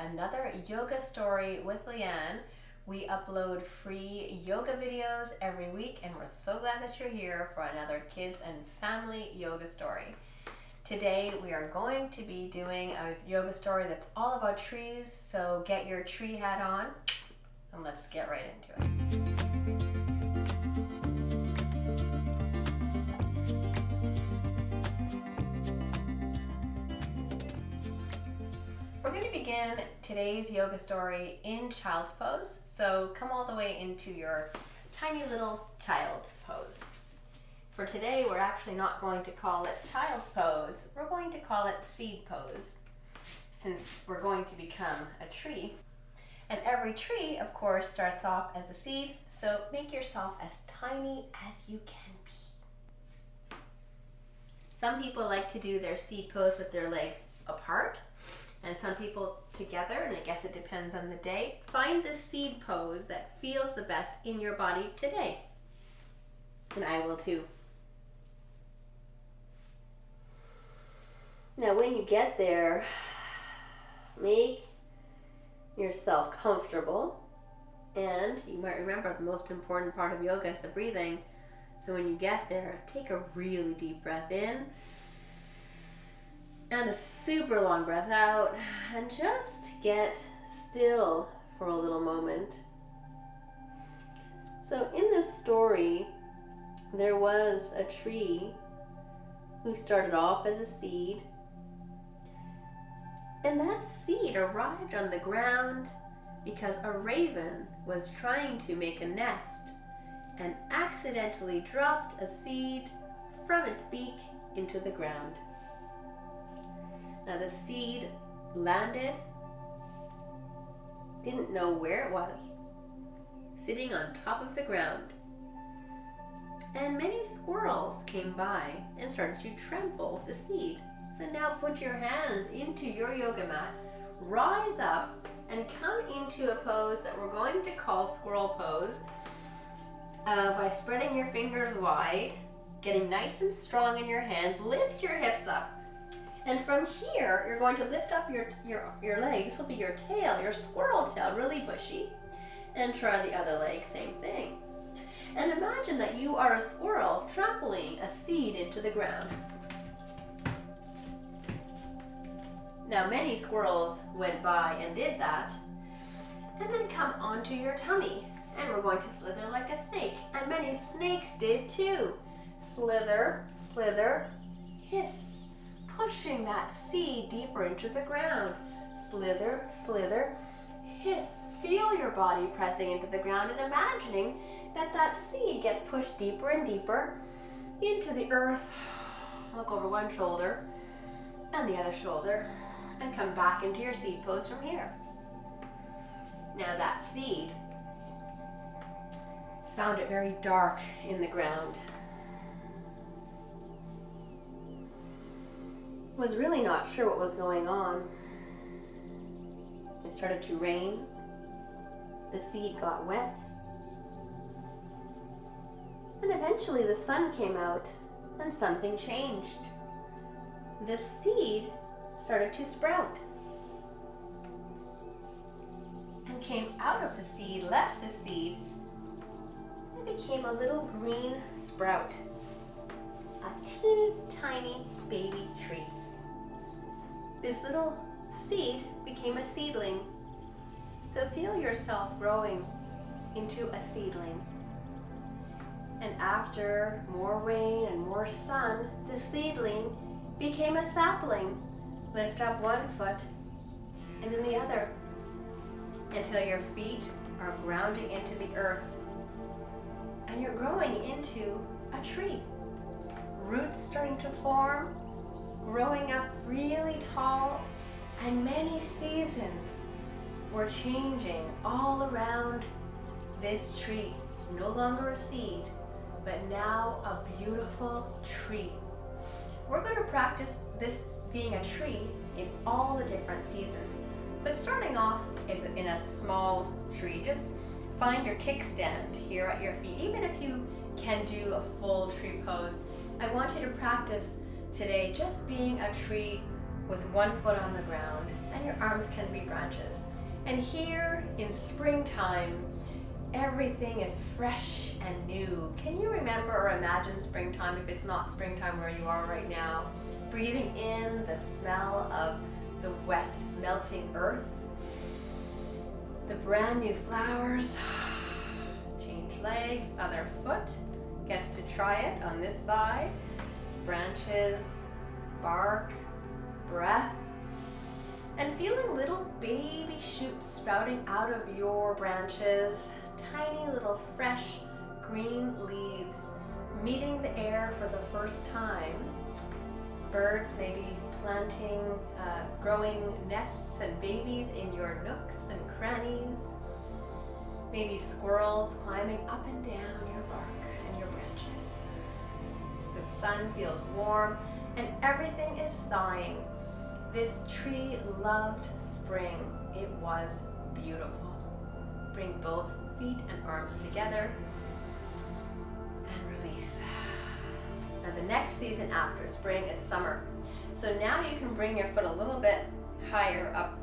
another yoga story with Leanne. We upload free yoga videos every week, and we're so glad that you're here for another kids and family yoga story. Today we are going to be doing a yoga story that's all about trees, so get your tree hat on and let's get right into it. We're going to begin today's yoga story in child's pose. So come all the way into your tiny little child's pose. For today, we're actually not going to call it child's pose. We're going to call it seed pose, since we're going to become a tree. And every tree, of course, starts off as a seed. So make yourself as tiny as you can be. Some people like to do their seed pose with their legs apart, and some people together, and I guess it depends on the day. Find the seed pose that feels the best in your body today. And I will too. Now when you get there, make yourself comfortable. And you might remember the most important part of yoga is the breathing. So when you get there, take a really deep breath in. And a super long breath out, and just get still for a little moment. So in this story, there was a tree who started off as a seed, and that seed arrived on the ground because a raven was trying to make a nest and accidentally dropped a seed from its beak into the ground. Now the seed landed, didn't know where it was, sitting on top of the ground. And many squirrels came by and started to trample the seed. So now put your hands into your yoga mat, rise up, and come into a pose that we're going to call squirrel pose by spreading your fingers wide, getting nice and strong in your hands, lift your hips up. And from here, you're going to lift up your leg. This will be your tail, your squirrel tail, really bushy. And try the other leg, same thing. And imagine that you are a squirrel trampling a seed into the ground. Now, many squirrels went by and did that. And then come onto your tummy. And we're going to slither like a snake. And many snakes did too. Slither, slither, hiss. Pushing that seed deeper into the ground. Slither, slither, hiss. Feel your body pressing into the ground and imagining that that seed gets pushed deeper and deeper into the earth. Look over one shoulder and the other shoulder and come back into your seed pose from here. Now that seed found it very dark in the ground. Was really not sure what was going on. It started to rain. The seed got wet. And eventually the sun came out and something changed. The seed started to sprout and came out of the seed, left the seed, and became a little green sprout. A teeny tiny baby tree. This little seed became a seedling. So feel yourself growing into a seedling. And after more rain and more sun, the seedling became a sapling. Lift up one foot and then the other until your feet are grounding into the earth. And you're growing into a tree. Roots starting to form, growing up really tall, and many seasons were changing all around this tree. No longer a seed, but now a beautiful tree. We're going to practice this being a tree in all the different seasons. But starting off is in a small tree. Just find your kickstand here at your feet. Even if you can do a full tree pose, I want you to practice today just being a tree with one foot on the ground and your arms can be branches. And here in springtime, everything is fresh and new. Can you remember or imagine springtime if it's not springtime where you are right now? Breathing in the smell of the wet, melting earth, the brand new flowers. Change legs, other foot gets to try it on this side. Branches, bark, breath, and feeling little baby shoots sprouting out of your branches, tiny little fresh green leaves meeting the air for the first time. Birds maybe planting, growing nests and babies in your nooks and crannies. Maybe squirrels climbing up and down your bark and your branches. The sun feels warm and everything is thawing. This tree loved spring. It was beautiful. Bring both feet and arms together and release. Now the next season after spring is summer. So now you can bring your foot a little bit higher up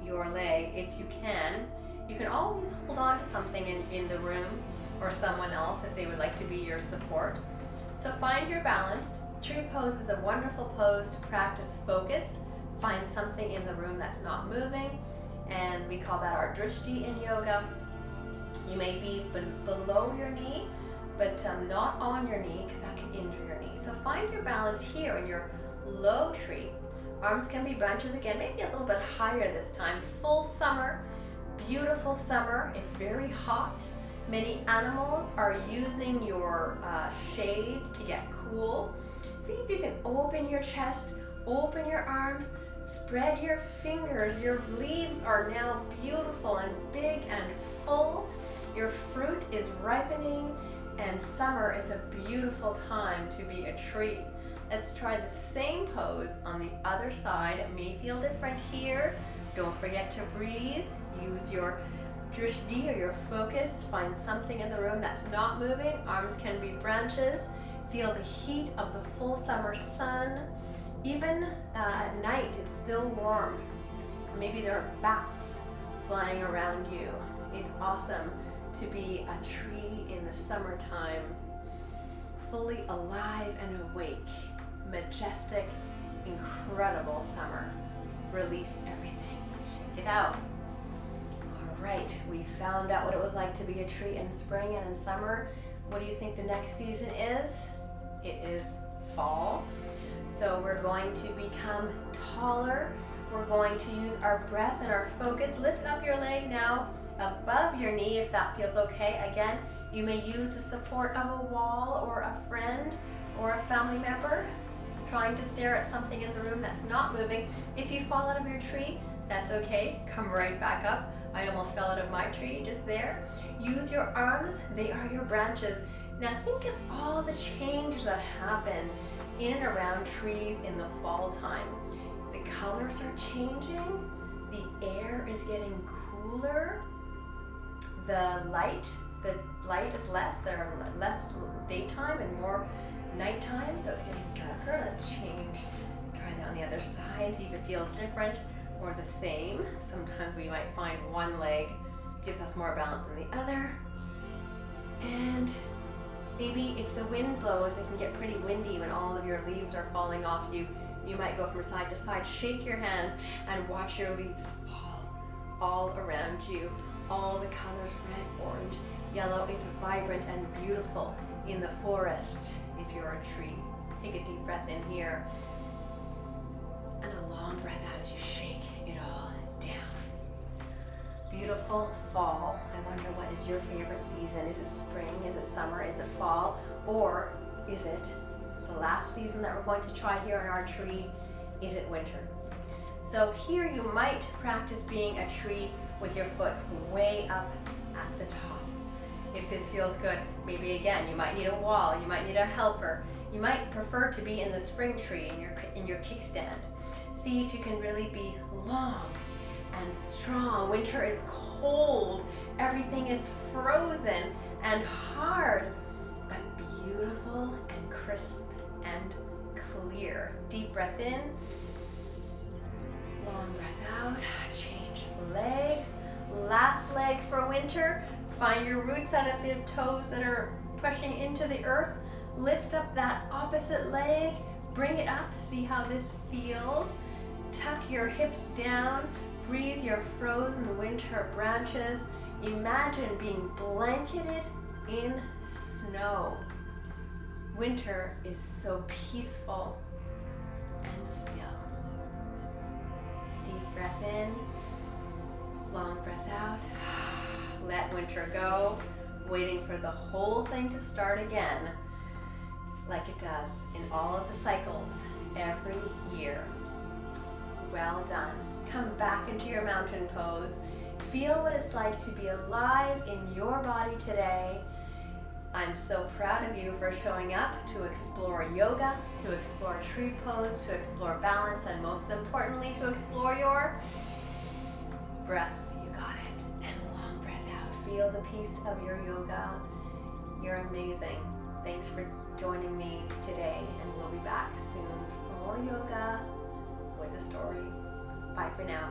your leg if you can. You can always hold on to something in the room or someone else if they would like to be your support. So find your balance. Tree pose is a wonderful pose to practice focus. Find something in the room that's not moving, and we call that our drishti in yoga. You may be below your knee, but not on your knee because that can injure your knee. So find your balance here in your low tree. Arms can be branches again, maybe a little bit higher this time. Full summer, beautiful summer. It's very hot. Many animals are using your shade to get cool. See if you can open your chest, open your arms, spread your fingers. Your leaves are now beautiful and big and full. Your fruit is ripening, and summer is a beautiful time to be a tree. Let's try the same pose on the other side. It may feel different here. Don't forget to breathe. Use your drishti or your focus. Find something in the room that's not moving. Arms can be branches. Feel the heat of the full summer sun. Even at night, it's still warm. Maybe there are bats flying around you. It's awesome to be a tree in the summertime, fully alive and awake. Majestic, incredible summer. Release everything. Shake it out. All right, we found out what it was like to be a tree in spring and in summer. What do you think the next season is? It is fall. So we're going to become taller. We're going to use our breath and our focus. Lift up your leg now above your knee if that feels okay. Again, you may use the support of a wall or a friend or a family member. So trying to stare at something in the room that's not moving. If you fall out of your tree, that's okay. Come right back up. I almost fell out of my tree just there. Use your arms. They are your branches. Now think of all the change that happened in and around trees in the fall time. The colors are changing. The air is getting cooler. The light is less. There are less daytime and more nighttime, so it's getting darker. Let's change. Try that on the other side, see if it feels different or the same. Sometimes we might find one leg gives us more balance than the other. And maybe if the wind blows, it can get pretty windy when all of your leaves are falling off you. You might go from side to side, shake your hands, and watch your leaves fall all around you. All the colors, red, orange, yellow. It's vibrant and beautiful in the forest if you're a tree. Take a deep breath in here, and a long breath out as you shake it all down. Beautiful fall. I wonder, what is your favorite season? Is it spring? Is it summer? Is it fall? Or is it the last season that we're going to try here in our tree? Is it winter? So here you might practice being a tree with your foot way up at the top. If this feels good, maybe again, you might need a wall, you might need a helper. You might prefer to be in the spring tree in your kickstand. See if you can really be long and strong. Winter is cold, everything is frozen and hard, but beautiful and crisp and clear. Deep breath in, long breath out. last leg for winter. Find your roots out of the toes that are pushing into the earth. Lift up that opposite leg. Bring it up. See how this feels. Tuck your hips down. Breathe your frozen winter branches. Imagine being blanketed in snow. Winter is so peaceful and still. Deep breath in, long breath out. Let winter go, waiting for the whole thing to start again, like it does in all of the cycles every year. Well done. Come back into your mountain pose. Feel what it's like to be alive in your body today. I'm so proud of you for showing up to explore yoga, to explore tree pose, to explore balance, and most importantly, to explore your breath. You got it. And a long breath out. Feel the peace of your yoga. You're amazing. Thanks for joining me today, and we'll be back soon for more yoga with a story. Bye for now.